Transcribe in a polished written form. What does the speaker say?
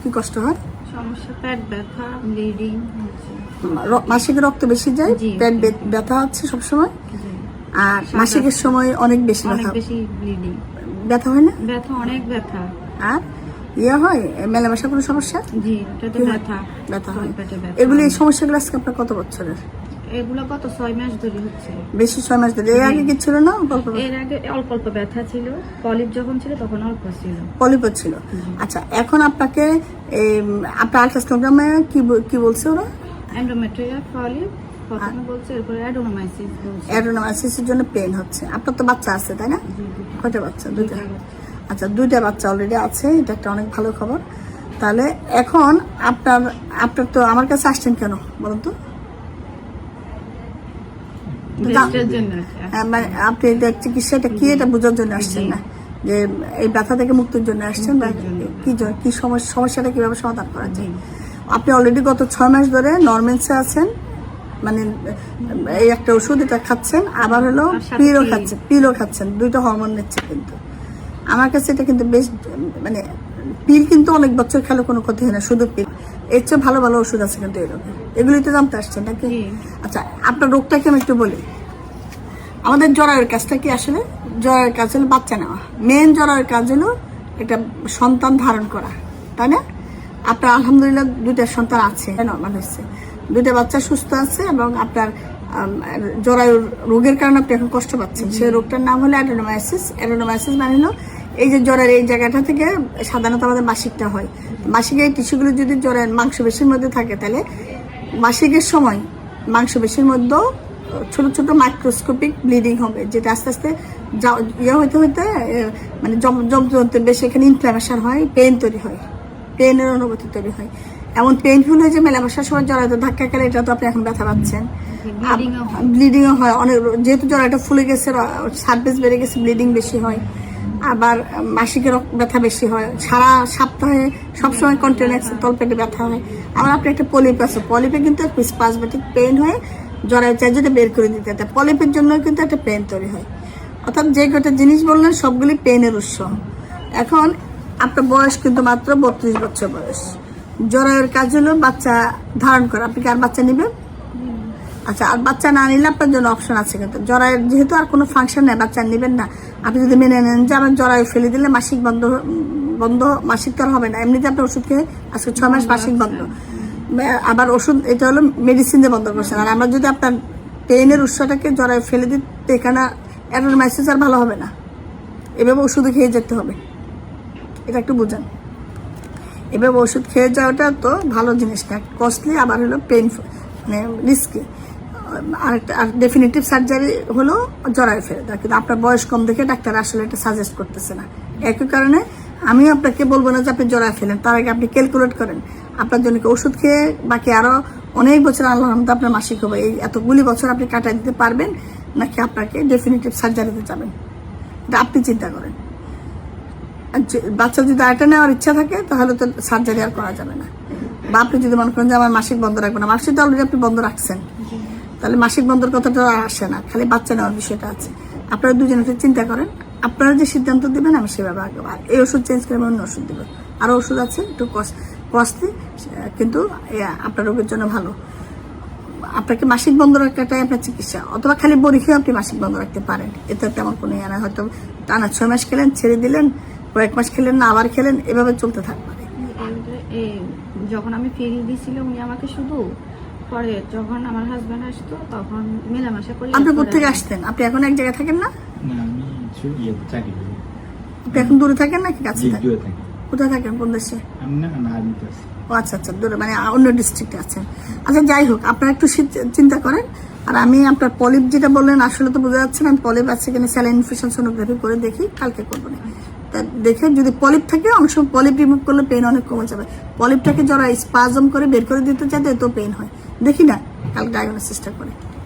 কি কষ্ট হয়? সমস্যা পেট ব্যথা, ব্লিডিং হচ্ছে। মাসিকের রক্ত বেশি যায়, জি। পেট ব্যথা হচ্ছে সবসময়, জি। আর মাসিকের সময় অনেক বেশি অনেক ব্যথা বেশি ব্লিডিং, ব্যথা হয় না? ব্যথা, অনেক ব্যথা। আর হয় মেলামেশা কোনো সমস্যা? জি, এটাতে কি হয়? ব্যথা, ব্যথা হয়। পেটে ব্যথা। এগুলি এই সমস্যাগুলো আজকে আপনার কত বছরের? এগুলো গত 6 মাস ধরে হচ্ছে। বেশি 6 মাস ধরে? এর আগে কি ছিল না? এর আগে অল্প অল্প ব্যথা ছিল, পলিপ যখন ছিল তখন অল্প ছিল। পলিপ ছিল। আচ্ছা, এখন আপনাকে আপনার আল্ট্রাসোনোগ্রামে কি বলছে ওরা? এন্ডোমেট্রিয়াল পলিপ প্রথমে বলছে, এরপরে অ্যাডেনোমাইসিস বলছে। অ্যাডেনোমাইসিসের জন্য পেইন হচ্ছে। আপনার তো বাচ্চা আছে তাই না? জি, জি। কয়টা বাচ্চা? দুইটা। দুইটা বাচ্চা। আচ্ছা, দুইটা বাচ্চা অলরেডি আছে, এটা একটা অনেক ভালো খবর। তাহলে এখন আপনার তো আমার কাছে আসছেন কেন বলুন তো? রেস্টের জন্য আছে। মানে আপনি এটা চিকিৎসাটা কি এটা বোঝার জন্য আসছেন না, যে এই ব্যথা থেকে মুক্তির জন্য আসছেন, বা কি সমস্যাটা কিভাবে সমাধান করা যায়? আপনি অলরেডি গত 6 মাস ধরে নরমেন্সে আছেন, মানে এই একটা ওষুধ এটা খাচ্ছেন, আবার হলো পিলও খাচ্ছেন, দুইটা হরমোন নিচ্ছে। কিন্তু আমার কাছে এটা কিন্তু বেশ, মানে পিল কিন্তু অনেক বছর খেলে কোনো ক্ষতি হয় না, শুধু পিল। এর চেয়ে ভালো ভালো ওষুধ আছে কিন্তু এরকম, এগুলি তো জানতে আসছেন নাকি? আচ্ছা, আপনার রোগটাকে আমি একটু বলি। আমাদের জরায়ুর কাজটা কি আসলে? জরায়ুর কাজ হলো বাচ্চা নেওয়া, মেন জরায়ুর কাজ হলো একটা সন্তান ধারণ করা, তাই না? আপনার আলহামদুলিল্লাহ দুইটা সন্তান আছে, নর্মাল হচ্ছে, দুইটা বাচ্চা সুস্থ আছে, এবং আপনার জরায়ুর রোগের কারণে আপনি এখন কষ্ট পাচ্ছেন। সেই রোগটার নাম হলো অ্যাডেনোমাইসিস। অ্যাডেনোমাইসিস মানে হলো এই যে জরায়ুর এই জায়গাটা থেকে সাধারণত আমাদের মাসিকটা হয়। মাসিকের এই টিস্যুগুলো যদি জরায়ুর মাংসপেশির মধ্যে থাকে, তাহলে মাসিকের সময় মাংসপেশির মধ্যেও ছোট ছোট মাইক্রোস্কোপিক ব্লিডিং হবে, যেটা আস্তে আস্তে হইতে হইতে মানে জমতে বেশি এখানে ইনফ্লামেশন হয়, পেইন তৈরি হয়, পেইনের অনুভূতি তৈরি হয়, এমন পেইনফুল হয় যে মেলামেশার সময় জরায়ুতে ধাক্কা খেলে, এটা তো আপনি এখন ব্যথা পাচ্ছেন, ব্লিডিংও হয় অনেক, যেহেতু জরায়ুটা ফুলে গেছে, সারফেস বেড়ে গেছে, ব্লিডিং বেশি হয়। আবার মাসিকের ব্যথা বেশি হয়, সারা সপ্তাহে সবসময় কন্টিনিউয়াস তলপেটে ব্যথা হয়। আবার আপনি একটা পলিপ আছে, পলিপে কিন্তু স্পাজমেটিক পেইন হয়ে জরায়ু চাই যেটা বের করে দিতে, একটা পলিপের জন্য কিন্তু একটা পেইন তৈরি হয়। অর্থাৎ যে কটা জিনিস বললেন সবগুলি পেইনের উৎস। এখন আপনার বয়স কিন্তু মাত্র 32 বছর বয়স। জরায়ুর কাজ হলো বাচ্চা ধারণ করা। আপনি কি আর বাচ্চা নেবেন? আচ্ছা, আর বাচ্চা না নিলে আপনার জন্য অপশন আছে, কিন্তু জরায়ুর যেহেতু আর কোনো ফাংশন নেই, বাচ্চা নেবেন না। আপনি যদি মেনে নেন যে আমার জরায়ু ফেলে দিলে মাসিক বন্ধ মাসিক তো আর হবে না, এমনিতে আপনার ওষুধ খেয়ে আজকে 6 মাস মাসিক বন্ধ, আবার ওষুধ এটা হলো মেডিসিন দিয়ে বন্ধ করছেন। আর আমরা যদি আপনার পেইনের উৎসটাকে জরায়ু ফেলে দিতে, এখানে অ্যাডেনোমাইসিস আর ভালো হবে না, এভাবে ওষুধ খেয়ে যেতে হবে। এটা একটু বুঝান। এভাবে ওষুধ খেয়ে যাওয়াটা তো ভালো জিনিস না, কস্টলি, আবার হলো পেইনফুল, মানে রিস্কি। আর ডেফিনেটিভ সার্জারি হলো জরায়ু ফেলে দেওয়া, কিন্তু আপনার বয়স কম দেখে ডাক্তার আসলে এটা সাজেস্ট করতেছে না। একই কারণে আমিও আপনাকে বলবো না যে আপনি জরায়ু ফেলেন, তার আগে আপনি ক্যালকুলেট করেন আপনার জন্য ওষুধ খেয়ে বাকি আরো অনেক বছর আল্লাহর রহমতে আপনার মাসিক হবে, এই এতগুলি বছর আপনি কাটাই দিতে পারবেন, নাকি আপনাকে ডেফিনেটিভ সার্জারিতে যাবেন, এটা আপনি চিন্তা করেন। বাচ্চা যদি আরেকটা নেওয়ার ইচ্ছা থাকে, তাহলে তো সার্জারি আর করা যাবে না। বা আপনি যদি মনে করেন যে আমার মাসিক বন্ধ রাখবো না, মাসিক তো অলরেডি আপনি বন্ধ রাখছেন, তাহলে মাসিক বন্ধের কথাটা আসে না, খালি বাচ্চা নেওয়ার বিষয়টা আছে। আপনারা দুজনে চিন্তা করেন, আপনারা যে সিদ্ধান্ত দেবেন আমি সেভাবে আগে, আর এই ওষুধ চেঞ্জ করে আমি অন্য ওষুধ দেবো। আরও ওষুধ আছে একটু কস্টলি, কিন্তু আপনার রোগের জন্য ভালো। আপনাকে মাসিক বন্ধ রাখাটাই আপনার চিকিৎসা, অথবা খালি বড়ি খেয়ে আপনি মাসিক বন্ধ রাখতে পারেন, এতে তেমন কোনো ইয়ে না। হয়তো টানা 6 মাস খেলেন, ছেড়ে দিলেন, কয়েক মাস খেলেন না, আবার খেলেন, এভাবে চলতে থাকবে। যখন আমি ফিরিয়ে দিয়েছিল উনি আমাকে শুধু, পরে যখন আমার হাজবেন্ড আসতো তখন মেলামেশা করি। আপনি কোথেকে আসতেন? আপনি এখন এক জায়গায় থাকেন না? আপনি এখন দূরে থাকেন নাকি কাছে থাকেন? কোথায় থাকেন, কোন দেশে? ও আচ্ছা আচ্ছা, দূরে, মানে অন্য ডিস্ট্রিক্টে আছেন। আচ্ছা, যাই হোক, আপনারা একটু চিন্তা করেন। আর আমি আপনার পলিপ যেটা বললেন, আসলে তো বোঝা যাচ্ছে না পলিপ আছে কিনা, স্যালাইন ইনফিউশন সোনোগ্রাফি করে দেখি, কালকে করবো না। দেখে যদি পলিপ থাকে, অনেক সময় পলিপ রিমুভ করলে পেইন অনেক কমে যাবে। পলিপটাকে যারা স্পাজম করে বের করে দিতে চায় তো পেইন হয়, দেখি না, কাল ডায়াগনোসিসটা করে।